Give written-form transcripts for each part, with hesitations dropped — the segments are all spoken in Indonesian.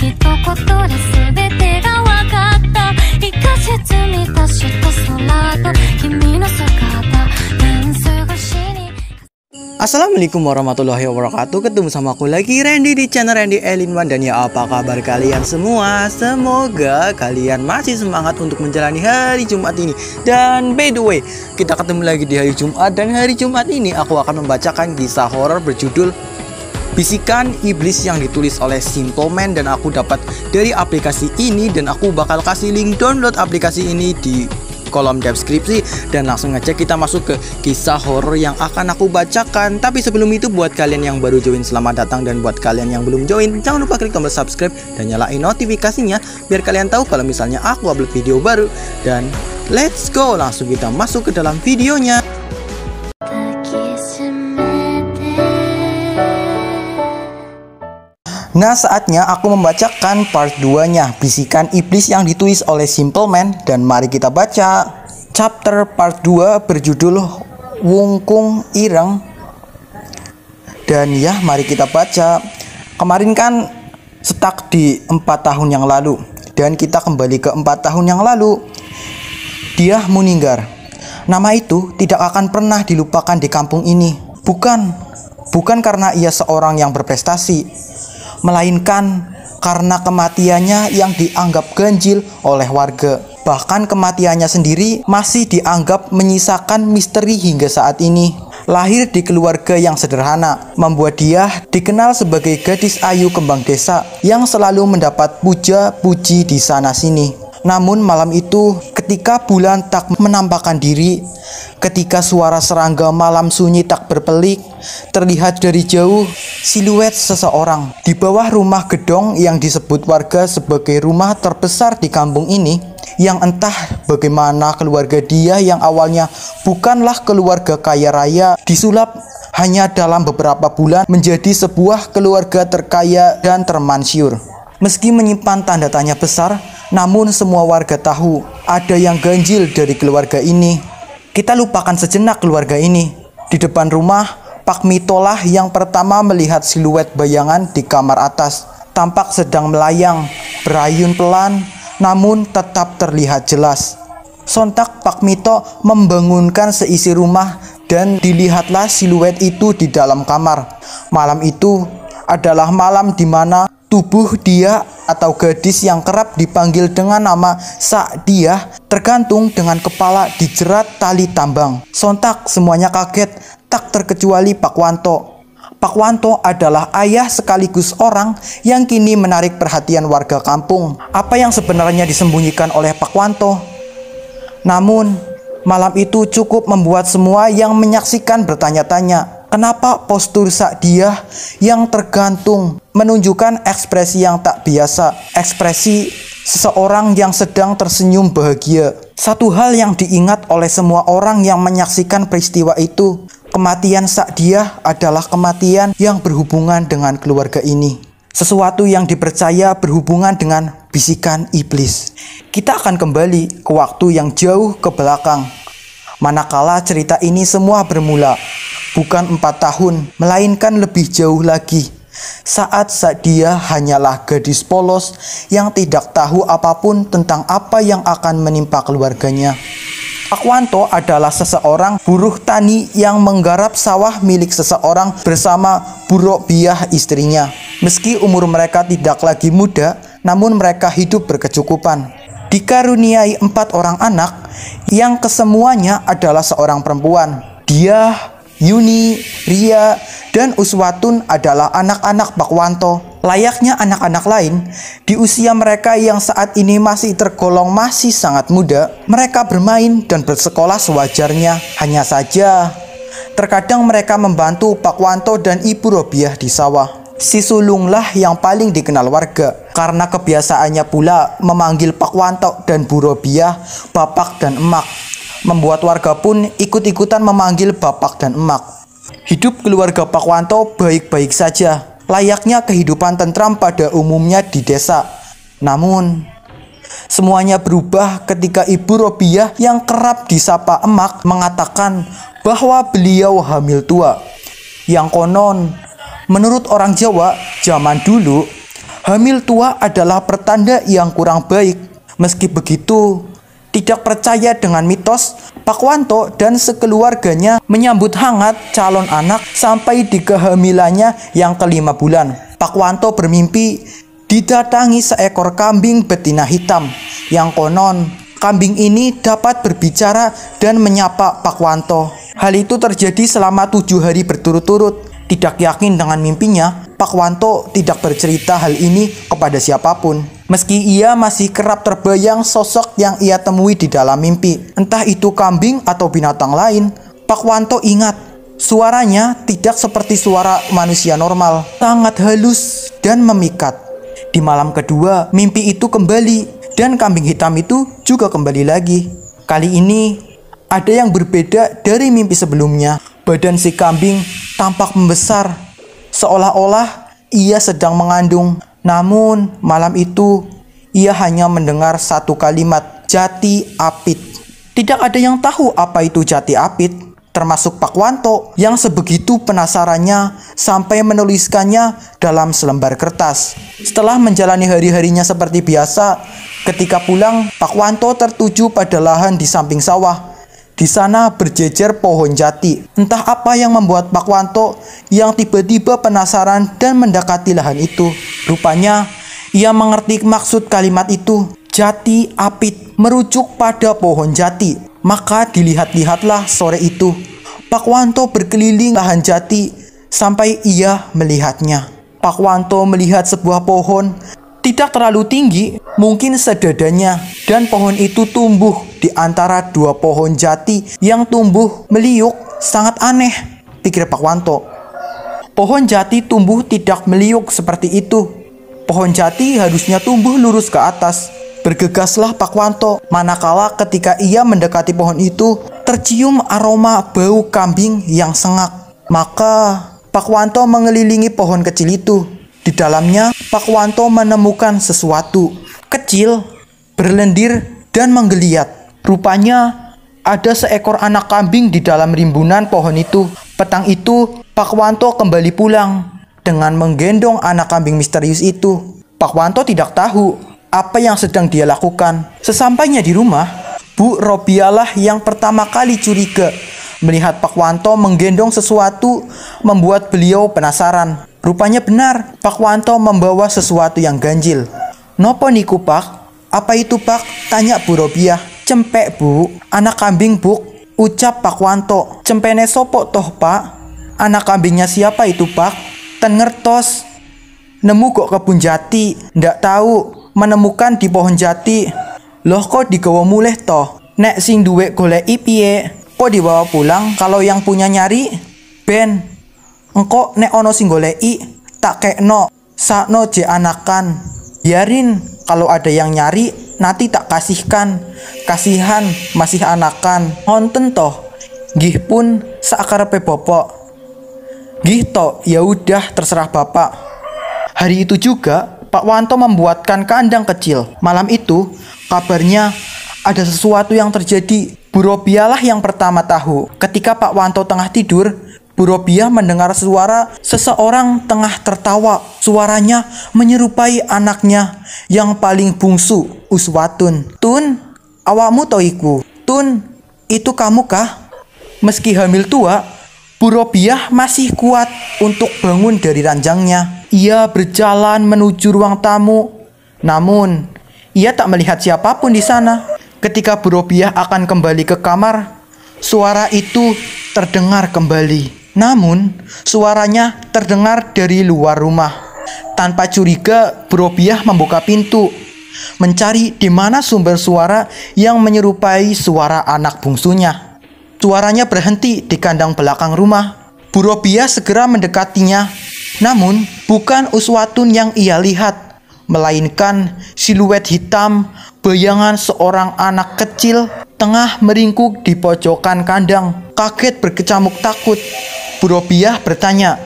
Assalamualaikum warahmatullahi wabarakatuh. Ketemu sama aku lagi, Randy, di channel Randy Elinwan. Dan ya, apa kabar kalian semua? Semoga kalian masih semangat untuk menjalani hari Jumat ini. Dan by the way, kita ketemu lagi di hari Jumat. Dan hari Jumat ini aku akan membacakan kisah horor berjudul Bisikan Iblis yang ditulis oleh Simple Man. Dan aku dapat dari aplikasi ini, dan aku bakal kasih link download aplikasi ini di kolom deskripsi. Dan langsung aja kita masuk ke kisah horor yang akan aku bacakan. Tapi sebelum itu, buat kalian yang baru join, selamat datang. Dan buat kalian yang belum join, jangan lupa klik tombol subscribe dan nyalain notifikasinya biar kalian tahu kalau misalnya aku upload video baru. Dan let's go, langsung kita masuk ke dalam videonya. Nah, saatnya aku membacakan part 2-nya, Bisikan Iblis yang ditulis oleh Simple Man. Dan mari kita baca chapter part 2 berjudul Wungkung Ireng. Dan ya, mari kita baca. Kemarin kan stuck di 4 tahun yang lalu, dan kita kembali ke 4 tahun yang lalu. Dia meninggal. Nama itu tidak akan pernah dilupakan di kampung ini. Bukan karena ia seorang yang berprestasi, melainkan karena kematiannya yang dianggap ganjil oleh warga. Bahkan kematiannya sendiri masih dianggap menyisakan misteri hingga saat ini. Lahir di keluarga yang sederhana membuat dia dikenal sebagai gadis ayu kembang desa yang selalu mendapat puja-puji di sana-sini. Namun malam itu, ketika bulan tak menampakkan diri, ketika suara serangga malam sunyi tak berpelik, terlihat dari jauh siluet seseorang di bawah rumah gedong yang disebut warga sebagai rumah terbesar di kampung ini. Yang entah bagaimana keluarga dia yang awalnya bukanlah keluarga kaya raya disulap hanya dalam beberapa bulan menjadi sebuah keluarga terkaya dan termansyur. Meski menyimpan tanda tanya besar, namun semua warga tahu ada yang ganjil dari keluarga ini. Kita lupakan sejenak keluarga ini. Di depan rumah, Pak Mitolah yang pertama melihat siluet bayangan di kamar atas. Tampak sedang melayang, berayun pelan, namun tetap terlihat jelas. Sontak Pak Mito membangunkan seisi rumah, dan dilihatlah siluet itu di dalam kamar. Malam itu adalah malam di mana tubuh dia atau gadis yang kerap dipanggil dengan nama Sa'diah tergantung dengan kepala dijerat tali tambang. Sontak semuanya kaget, tak terkecuali Pak Wanto. Pak Wanto adalah ayah sekaligus orang yang kini menarik perhatian warga kampung. Apa yang sebenarnya disembunyikan oleh Pak Wanto? Namun malam itu cukup membuat semua yang menyaksikan bertanya-tanya. Kenapa postur Sa'diah yang tergantung menunjukkan ekspresi yang tak biasa, ekspresi seseorang yang sedang tersenyum bahagia. Satu hal yang diingat oleh semua orang yang menyaksikan peristiwa itu, kematian Sa'diah adalah kematian yang berhubungan dengan keluarga ini. Sesuatu yang dipercaya berhubungan dengan bisikan iblis. Kita akan kembali ke waktu yang jauh ke belakang, manakala cerita ini semua bermula. Bukan 4 tahun, melainkan lebih jauh lagi. Saat Sa'diah hanyalah gadis polos yang tidak tahu apapun tentang apa yang akan menimpa keluarganya. Pak Wanto adalah seseorang buruh tani yang menggarap sawah milik seseorang bersama Bu Robiah istrinya. Meski umur mereka tidak lagi muda, namun mereka hidup berkecukupan. Dikaruniai 4 orang anak yang kesemuanya adalah seorang perempuan. Dia, Yuni, Ria, dan Uswatun adalah anak-anak Pak Wanto. Layaknya anak-anak lain, di usia mereka yang saat ini masih tergolong masih sangat muda, mereka bermain dan bersekolah sewajarnya. Hanya saja, terkadang mereka membantu Pak Wanto dan Ibu Robiah di sawah. Si sulunglah yang paling dikenal warga, karena kebiasaannya pula memanggil Pak Wanto dan Bu Robiah bapak dan emak. Membuat warga pun ikut-ikutan memanggil bapak dan emak. Hidup keluarga Pak Wanto baik-baik saja, layaknya kehidupan tentram pada umumnya di desa. Namun, semuanya berubah ketika Ibu Robiah yang kerap disapa emak mengatakan bahwa beliau hamil tua. Yang konon, menurut orang Jawa zaman dulu, Hamil tua adalah pertanda yang kurang baik. Meski begitu, tidak percaya dengan mitos, Pakwanto dan sekeluarganya menyambut hangat calon anak sampai di kehamilannya yang ke-5 bulan. Pakwanto bermimpi didatangi seekor kambing betina hitam yang konon kambing ini dapat berbicara dan menyapa Pakwanto. Hal itu terjadi selama 7 hari berturut-turut. Tidak yakin dengan mimpinya, Pakwanto tidak bercerita hal ini kepada siapapun. Meski ia masih kerap terbayang sosok yang ia temui di dalam mimpi. Entah itu kambing atau binatang lain, Pakwanto ingat suaranya tidak seperti suara manusia normal. Sangat halus dan memikat. Di malam kedua, mimpi itu kembali dan kambing hitam itu juga kembali lagi. Kali ini ada yang berbeda dari mimpi sebelumnya. Badan si kambing tampak membesar, seolah-olah ia sedang mengandung. Namun malam itu ia hanya mendengar satu kalimat, Jati Apit. Tidak ada yang tahu apa itu Jati Apit, termasuk Pakwanto yang sebegitu penasarannya sampai menuliskannya dalam selembar kertas. Setelah menjalani hari-harinya seperti biasa, ketika pulang Pakwanto tertuju pada lahan di samping sawah. Di sana berjejer pohon jati. Entah apa yang membuat Pakwanto yang tiba-tiba penasaran dan mendekati lahan itu. Rupanya ia mengerti maksud kalimat itu. Jati Apit merujuk pada pohon jati. Maka dilihat-lihatlah sore itu. Pakwanto berkeliling lahan jati sampai ia melihatnya. Pakwanto melihat sebuah pohon tidak terlalu tinggi, mungkin sedadanya, dan pohon itu tumbuh di antara 2 pohon jati yang tumbuh meliuk. Sangat aneh, pikir Pakwanto. Pohon jati tumbuh tidak meliuk seperti itu. Pohon jati harusnya tumbuh lurus ke atas. Bergegaslah Pakwanto, manakala ketika ia mendekati pohon itu, tercium aroma bau kambing yang sengak. Maka Pakwanto mengelilingi pohon kecil itu. Di dalamnya, Pakwanto menemukan sesuatu kecil, berlendir, dan menggeliat. Rupanya, ada seekor anak kambing di dalam rimbunan pohon itu. Petang itu, Pakwanto kembali pulang dengan menggendong anak kambing misterius itu. Pakwanto tidak tahu apa yang sedang dia lakukan. Sesampainya di rumah, Bu Robialah yang pertama kali curiga. Melihat Pakwanto menggendong sesuatu membuat beliau penasaran. Rupanya benar, Pakwanto membawa sesuatu yang ganjil. Nopo niku Pak? Apa itu Pak? Tanya Bu Robiah. Cempek Bu, anak kambing Buk, ucap Pakwanto. Cempene sopo toh Pak? Anak kambingnya siapa itu Pak? Ten ngertos. Nemu kok kebun jati, ndak tahu. Menemukan di pohon jati. Loh kok digawa mulih toh? Nek sing duwe goleki piye? Kok dibawa pulang kalau yang punya nyari? Ben, engko nek ono sing goleki tak kekno, sakno je anakan. Biarin kalau ada yang nyari nanti tak kasihkan. Kasihan masih anakan. Ngonten toh. Gih pun sakarepe bopok. Gih toh, ya udah terserah Bapak. Hari itu juga Pakwanto membuatkan kandang kecil. Malam itu kabarnya ada sesuatu yang terjadi. Bu Robialah yang pertama tahu. Ketika Pakwanto tengah tidur, Bu Robiah mendengar suara seseorang tengah tertawa. Suaranya menyerupai anaknya yang paling bungsu, Uswatun. Tun, awakmu toiku. Tun, itu kamu kah? Meski hamil tua, Bu Robiah masih kuat untuk bangun dari ranjangnya. Ia berjalan menuju ruang tamu. Namun, ia tak melihat siapapun di sana. Ketika Bu Robiah akan kembali ke kamar, suara itu terdengar kembali. Namun, suaranya terdengar dari luar rumah. Tanpa curiga, Bu Robiah membuka pintu, mencari di mana sumber suara yang menyerupai suara anak bungsunya. Suaranya berhenti di kandang belakang rumah. Bu Robiah segera mendekatinya. Namun, bukan Uswatun yang ia lihat, melainkan siluet hitam bayangan seorang anak kecil tengah meringkuk di pojokan kandang. Kaget berkecamuk takut, Bu Robiah bertanya,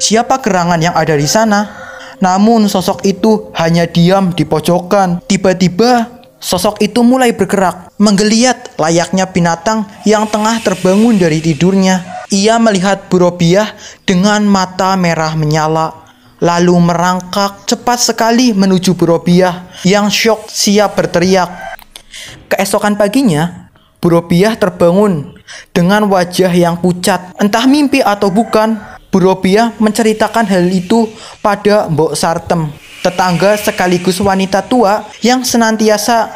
"Siapa gerangan yang ada di sana?" Namun sosok itu hanya diam di pojokan. Tiba-tiba sosok itu mulai bergerak, menggeliat layaknya binatang yang tengah terbangun dari tidurnya. Ia melihat Bu Robiah dengan mata merah menyala. lalu merangkak cepat sekali menuju Bu Robiah yang syok siap berteriak. Keesokan paginya, Bu Robiah terbangun dengan wajah yang pucat. Entah mimpi atau bukan, Bu Robiah menceritakan hal itu pada Mbok Sartem, tetangga sekaligus wanita tua yang senantiasa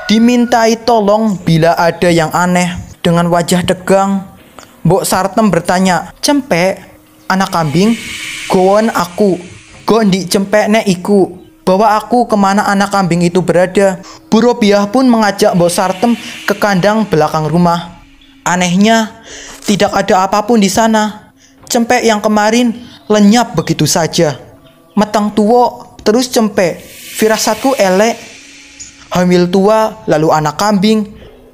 dimintai tolong bila ada yang aneh. Dengan wajah tegang, Mbok Sartem bertanya, "Cempek, anak kambing, gowon aku, gondi cempek nek iku, bawa aku kemana anak kambing itu berada." Bu Robiah pun mengajak Mbok Sartem ke kandang belakang rumah. Anehnya, tidak ada apapun di sana. Cempek yang kemarin lenyap begitu saja. Metang tuwo, terus cempek, firasatku elek. Hamil tua, lalu anak kambing,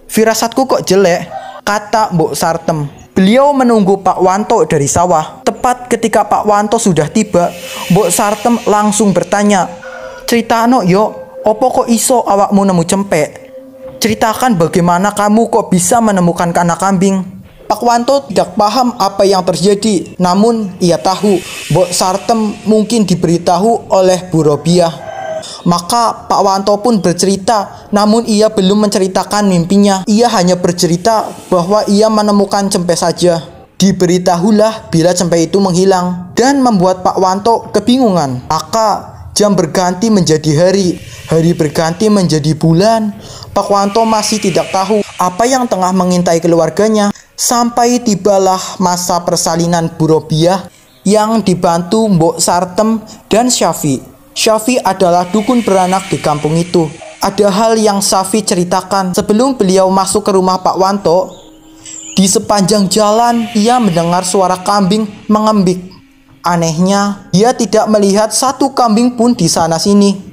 firasatku kok jelek, kata Mbok Sartem. Beliau menunggu Pak Wanto dari sawah. Tepat ketika Pak Wanto sudah tiba, Mbok Sartem langsung bertanya, "Ceritano yo, opo kok iso awakmu nemu cempek? Ceritakan bagaimana kamu kok bisa menemukan anak kambing." Pak Wanto tidak paham apa yang terjadi, namun ia tahu Mbok Sartem mungkin diberitahu oleh Bu Robiah. Maka Pak Wanto pun bercerita, namun ia belum menceritakan mimpinya. Ia hanya bercerita bahwa ia menemukan cempek saja. Diberitahulah bila cempek itu menghilang, dan membuat Pak Wanto kebingungan. Maka jam berganti menjadi hari, hari berganti menjadi bulan. Pak Wanto masih tidak tahu apa yang tengah mengintai keluarganya. Sampai tibalah masa persalinan Bu Robiah yang dibantu Mbok Sartem dan Syafi. Syafi adalah dukun beranak di kampung itu. Ada hal yang Syafi ceritakan sebelum beliau masuk ke rumah Pak Wanto. Di sepanjang jalan ia mendengar suara kambing mengembik. Anehnya, ia tidak melihat satu kambing pun di sana sini.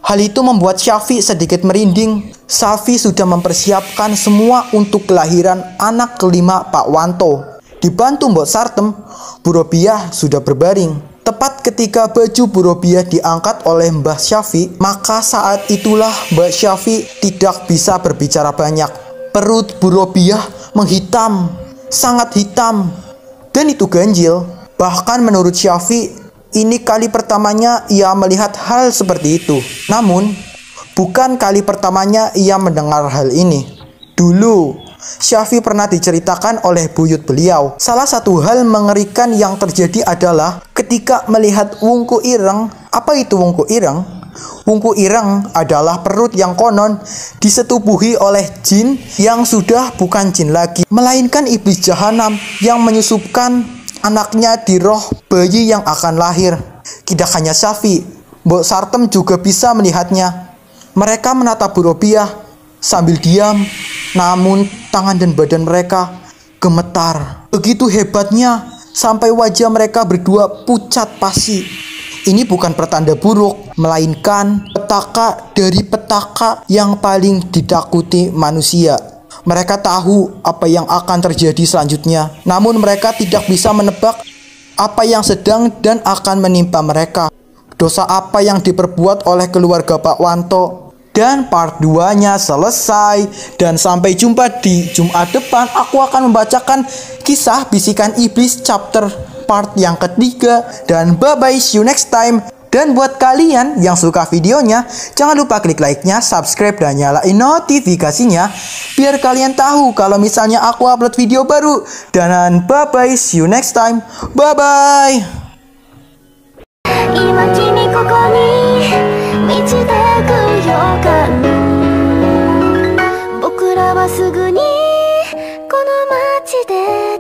Hal itu membuat Syafi sedikit merinding. Syafi sudah mempersiapkan semua untuk kelahiran anak kelima Pak Wanto. Dibantu Mbok Sartem, Bu Robiah sudah berbaring. Tepat ketika baju Bu Robiah diangkat oleh Mbah Syafi, maka saat itulah Mbah Syafi tidak bisa berbicara banyak. Perut Bu Robiah menghitam, sangat hitam, dan itu ganjil. Bahkan menurut Syafi, ini kali pertamanya ia melihat hal seperti itu. Namun, bukan kali pertamanya ia mendengar hal ini. Dulu, Syafi pernah diceritakan oleh buyut beliau. Salah satu hal mengerikan yang terjadi adalah ketika melihat wungku ireng. Apa itu wungku ireng? Wungku ireng adalah perut yang konon disetubuhi oleh jin yang sudah bukan jin lagi, melainkan iblis jahanam yang menyusupkan anaknya di roh bayi yang akan lahir. Tidak hanya Syafi, Mbok Sartem juga bisa melihatnya. Mereka menatap Bu Robiah sambil diam, namun tangan dan badan mereka gemetar. Begitu hebatnya, sampai wajah mereka berdua pucat pasi. Ini bukan pertanda buruk, melainkan petaka dari petaka yang paling ditakuti manusia. Mereka tahu apa yang akan terjadi selanjutnya, namun mereka tidak bisa menebak apa yang sedang dan akan menimpa mereka. Dosa apa yang diperbuat oleh keluarga Pak Wanto. Dan part 2-nya selesai. Dan sampai jumpa di Jumat depan. Aku akan membacakan kisah Bisikan Iblis chapter part yang ketiga. Dan bye-bye, see you next time. Dan buat kalian yang suka videonya, jangan lupa klik like-nya, subscribe, dan nyalain notifikasinya, biar kalian tahu kalau misalnya aku upload video baru. Dan bye-bye, see you next time. Bye-bye. 今君ここに満ちてく予感、僕らはすぐにこの街で